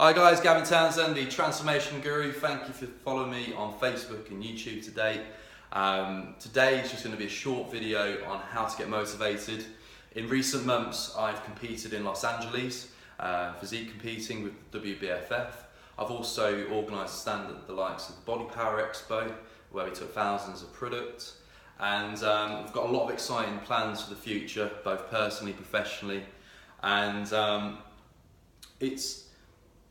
Hi guys, Gavin Townsend, the Transformation Guru. Thank you for following me on Facebook and YouTube today. Today is just going to be a short video on how to get motivated. In recent months, I've competed in Los Angeles, physique competing with the WBFF. I've also organised a stand at the likes of the Body Power Expo, where we took thousands of products. And we've got a lot of exciting plans for the future, both personally, professionally. And it's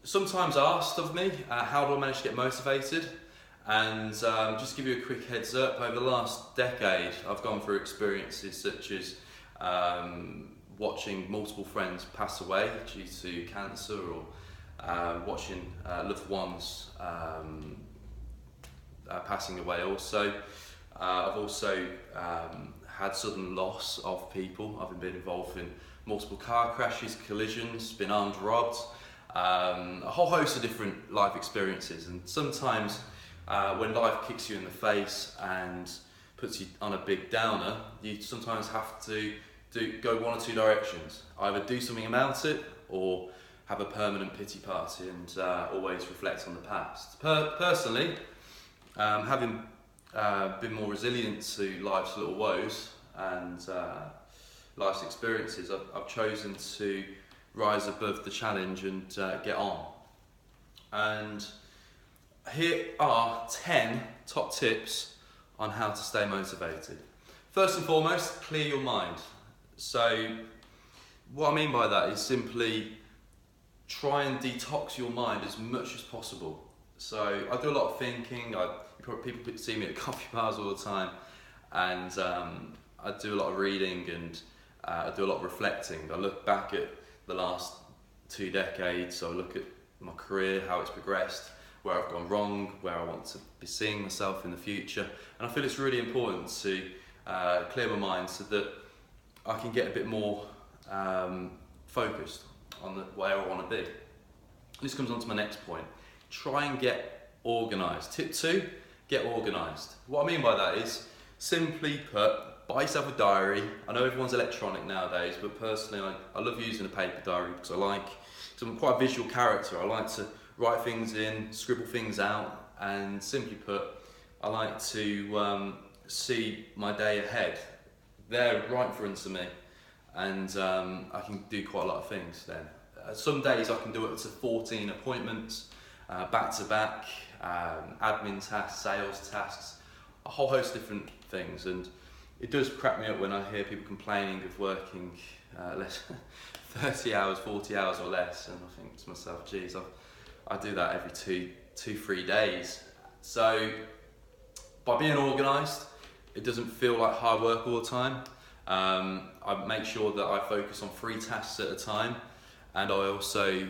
sometimes asked of me, how do I manage to get motivated? And just to give you a quick heads up, over the last decade I've gone through experiences such as watching multiple friends pass away due to cancer, or watching loved ones passing away also. I've also had sudden loss of people. I've been involved in multiple car crashes, collisions, been armed robbed. A whole host of different life experiences, and sometimes when life kicks you in the face and puts you on a big downer, you sometimes have to go one or two directions. Either do something about it or have a permanent pity party and always reflect on the past. Personally, having been more resilient to life's little woes and life's experiences, I've chosen to rise above the challenge and get on. And here are 10 top tips on how to stay motivated. First and foremost, clear your mind. So what I mean by that is simply try and detox your mind as much as possible. So I do a lot of thinking. People see me at coffee bars all the time, and I do a lot of reading, and I do a lot of reflecting. I look back at the last 2 decades, so I look at my career, how it's progressed, where I've gone wrong, where I want to be seeing myself in the future. And I feel it's really important to clear my mind so that I can get a bit more focused on where I want to be. This comes on to my next point. Try and get organised. Tip 2, get organised. What I mean by that is, simply put, buy yourself a diary. I know everyone's electronic nowadays, but personally I love using a paper diary because I'm quite a visual character. I like to write things in, scribble things out, and simply put, I like to see my day ahead. They're right in front of me, and I can do quite a lot of things then. Some days I can do up to 14 appointments, back to back, admin tasks, sales tasks, a whole host of different things. And it does crack me up when I hear people complaining of working less 30 hours, 40 hours or less, and I think to myself, geez, I do that every 2-3 days. So by being organised, it doesn't feel like hard work all the time. I make sure that I focus on 3 tasks at a time, and I also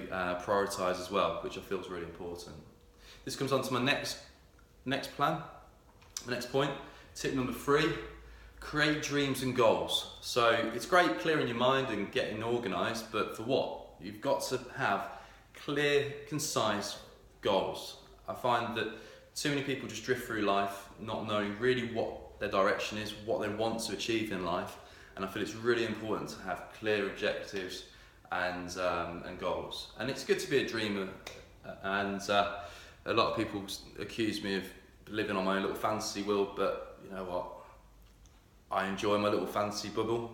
prioritise as well, which I feel is really important. This comes on to my next plan, the next point. Tip number 3. Create dreams and goals. So it's great clearing your mind and getting organised, but for what? You've got to have clear, concise goals. I find that too many people just drift through life not knowing really what their direction is, what they want to achieve in life, and I feel it's really important to have clear objectives and goals. And it's good to be a dreamer, and a lot of people accuse me of living on my own little fantasy world, but you know what? I enjoy my little fantasy bubble.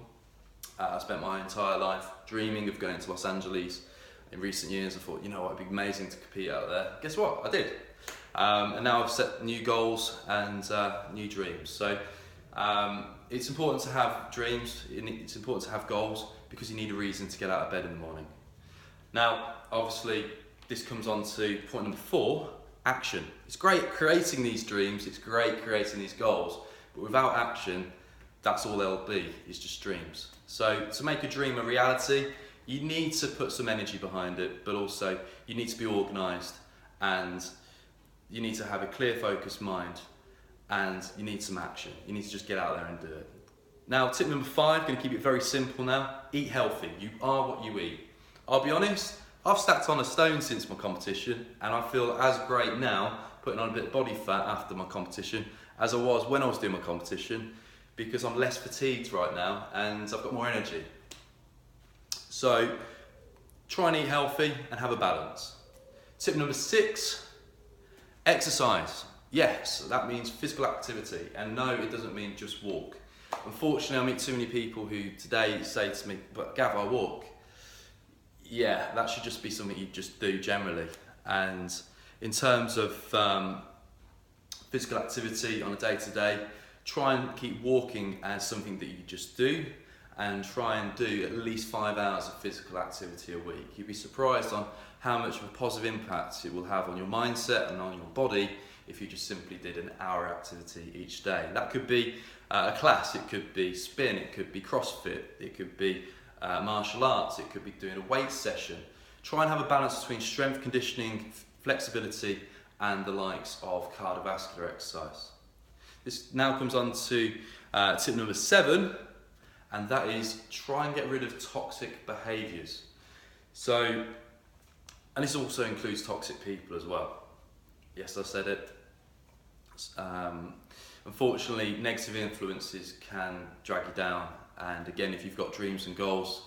I spent my entire life dreaming of going to Los Angeles. In recent years I thought, you know what, it'd be amazing to compete out there. Guess what? I did. And now I've set new goals and new dreams. So it's important to have dreams, it's important to have goals, because you need a reason to get out of bed in the morning. Now, obviously, this comes on to point number 4, action. It's great creating these dreams, it's great creating these goals, but without action, that's all they'll be, is just dreams. So to make a dream a reality, you need to put some energy behind it, but also you need to be organised, and you need to have a clear, focused mind, and you need some action. You need to just get out there and do it. Now, tip number 5, going to keep it very simple now. Eat healthy. You are what you eat. I'll be honest, I've stacked on a stone since my competition, and I feel as great now, putting on a bit of body fat after my competition, as I was when I was doing my competition, because I'm less fatigued right now and I've got more energy. So try and eat healthy and have a balance. Tip number 6, exercise. Yes, that means physical activity, and no, it doesn't mean just walk. Unfortunately, I meet too many people who today say to me, but Gav, I walk. Yeah, that should just be something you just do generally. And in terms of physical activity on a day-to-day, try and keep walking as something that you just do, and try and do at least 5 hours of physical activity a week. You'd be surprised on how much of a positive impact it will have on your mindset and on your body if you just simply did an hour activity each day. That could be a class, it could be spin, it could be CrossFit, it could be martial arts, it could be doing a weight session. Try and have a balance between strength conditioning, flexibility, and the likes of cardiovascular exercise. This now comes on to tip number 7, and that is try and get rid of toxic behaviours. So, and this also includes toxic people as well. Yes, I said it. Unfortunately, negative influences can drag you down, and again, if you've got dreams and goals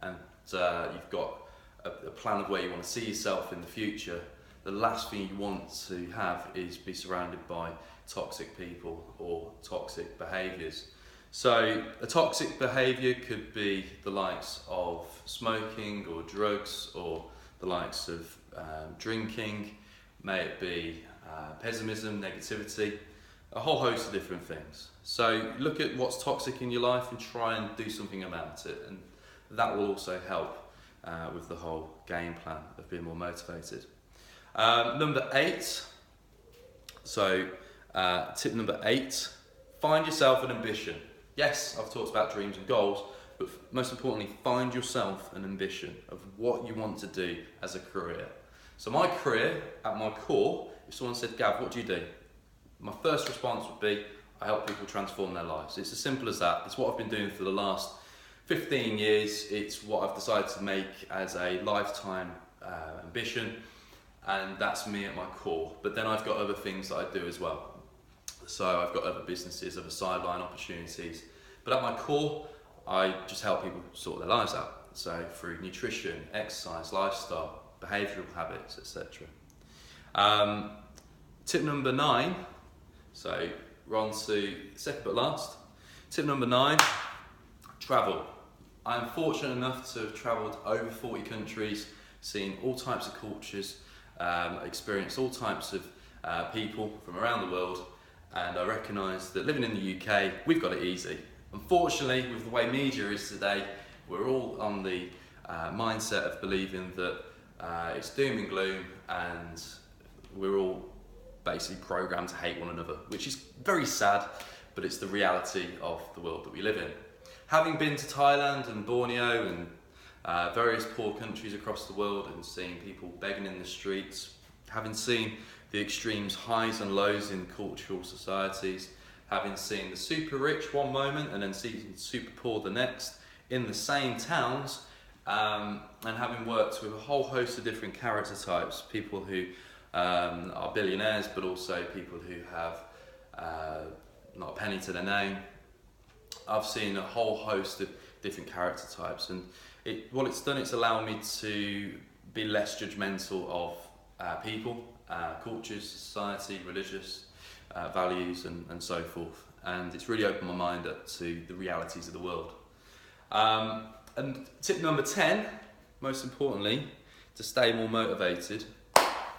and you've got a plan of where you want to see yourself in the future, the last thing you want to have is be surrounded by toxic people or toxic behaviours. So a toxic behaviour could be the likes of smoking or drugs, or the likes of drinking, may it be pessimism, negativity, a whole host of different things. So look at what's toxic in your life and try and do something about it, and that will also help with the whole game plan of being more motivated. Number 8, so tip number 8, find yourself an ambition. Yes, I've talked about dreams and goals, but most importantly, find yourself an ambition of what you want to do as a career. So my career, at my core, if someone said, Gav, what do you do? My first response would be, I help people transform their lives. It's as simple as that. It's what I've been doing for the last 15 years. It's what I've decided to make as a lifetime ambition, and that's me at my core. But then I've got other things that I do as well. So I've got other businesses, other sideline opportunities. But at my core, I just help people sort their lives out. So through nutrition, exercise, lifestyle, behavioural habits, etc. Tip number 9, so we're on to second but last. Tip number 9, travel. I am fortunate enough to have travelled over 40 countries, seen all types of cultures, experienced all types of people from around the world, and I recognise that living in the UK, we've got it easy. Unfortunately, with the way media is today, we're all on the mindset of believing that it's doom and gloom, and we're all basically programmed to hate one another, which is very sad, but it's the reality of the world that we live in. Having been to Thailand and Borneo and various poor countries across the world and seeing people begging in the streets, having seen the extremes highs and lows in cultural societies, having seen the super rich one moment and then seeing super poor the next in the same towns, and having worked with a whole host of different character types, people who are billionaires, but also people who have not a penny to their name. I've seen a whole host of different character types, and what it's done, it's allowed me to be less judgmental of people, cultures, society, religious values, and so forth. And it's really opened my mind up to the realities of the world. And tip number 10, most importantly, to stay more motivated,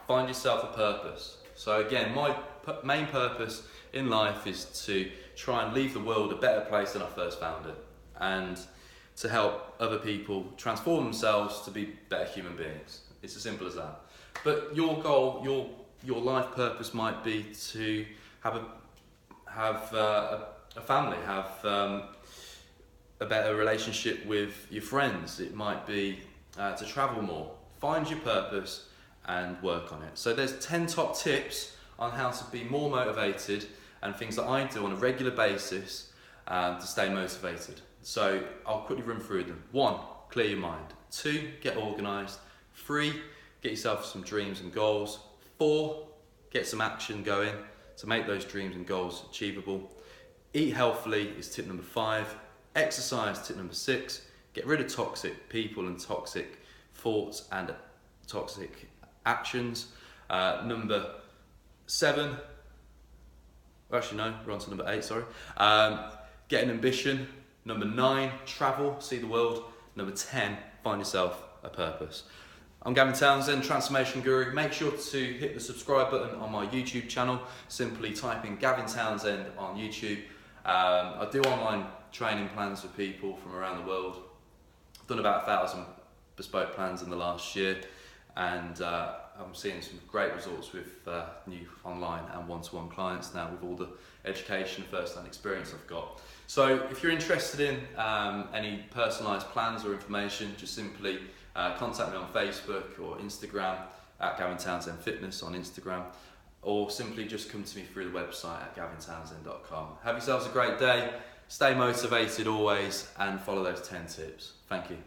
find yourself a purpose. So again, my main purpose in life is to try and leave the world a better place than I first found it, and to help other people transform themselves to be better human beings. It's as simple as that. But your goal, your life purpose might be to have a family, have a better relationship with your friends. It might be to travel more. Find your purpose and work on it. So there's 10 top tips on how to be more motivated and things that I do on a regular basis to stay motivated. So I'll quickly run through them. 1, clear your mind. 2, get organised. 3, get yourself some dreams and goals. 4, get some action going to make those dreams and goals achievable. Eat healthily is tip number 5. Exercise, tip number 6. Get rid of toxic people and toxic thoughts and toxic actions. Number 7, actually no, we're on to number 8, sorry. Get an ambition. Number 9, travel, see the world. Number 10, find yourself a purpose. I'm Gavin Townsend, Transformation Guru. Make sure to hit the subscribe button on my YouTube channel. Simply type in Gavin Townsend on YouTube. I do online training plans for people from around the world. I've done about 1,000 bespoke plans in the last year, and I'm seeing some great results with new online and one-to-one clients now with all the education and first-hand experience I've got. So if you're interested in any personalised plans or information, just simply contact me on Facebook or Instagram at Gavin Townsend Fitness on Instagram, or simply just come to me through the website at gavintownsend.com. Have yourselves a great day, stay motivated always, and follow those 10 tips. Thank you.